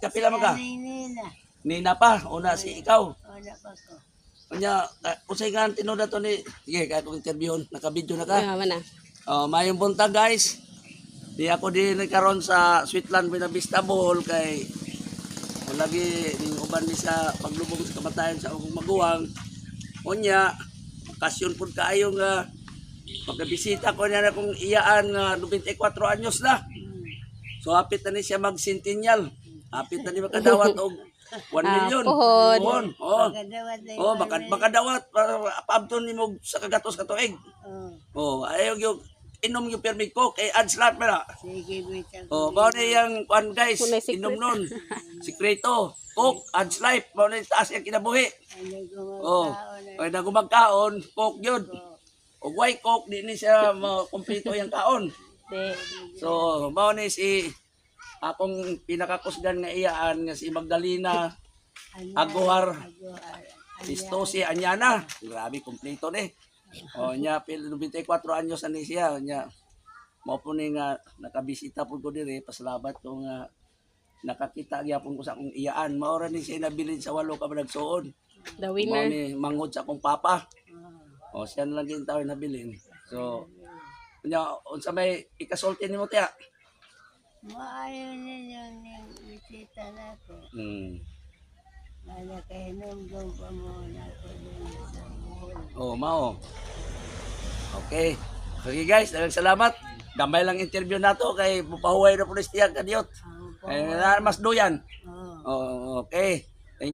Kapila mo ka? Nina pa, una si ikaw. Wala pa ko. Kanya, usay nga ang tinuda to ni... Sige, kaya kong interviewon. Naka-video na ka. Mana. Mayong buntag guys. Di ako din nagkaroon sa Sweetland Buenavista Bohol kay lagi ning uban ni sa paglubong sa kamatayan sa akong maguwang. Unya, okasyon pud kaayo nga magabisita ko niya na kung iyaan nga 94 anyos na. So hapit na ni siya mag-centennial. Hapit na ni makadawat og 1 million. Pohon. Oh, makadawat paabton nimo sa kagatos ka tuig. Oh, ayaw yung inom yung permit ko kay Adslap na. Sige, wait. Oh, mao ni yang kwan guys, inom nun. Sikreto. Coke, Adslap, mao ni taas yung kinabuhi. Oh, kaya na gumagkaon, Coke yun. O white Coke, di ni siya makumpleto yung kaon. So, mao ni si akong pinakakusgan nga iyaan nga si Magdalena Aguar Pistosi Anyana. Grabe, kumpleto ni. O nya, 94 anyos ani siya. Nya, mao po ni nga nakabisita po ko diri, pasalamat ko nga nakakita gyapon ko sa akong iyaan. Mao ra ni siya nabilin sa 8 ka nagsuon. The Mao winner. ni mangod sa akong papa. O siya na lang yung tao nabilin. So, nya, unsa may ikasulti nimo tiya? Maayo ninyo yung bisita na ko. Wala kayo nung pa mo na ko dun sa buhol. Oh, mao. Okay. Sige guys, daghang salamat. Gamay lang interview nato kay mupahuway na pulis tiyan kadiot. Ay mas doyan. Oo. Oh, okay.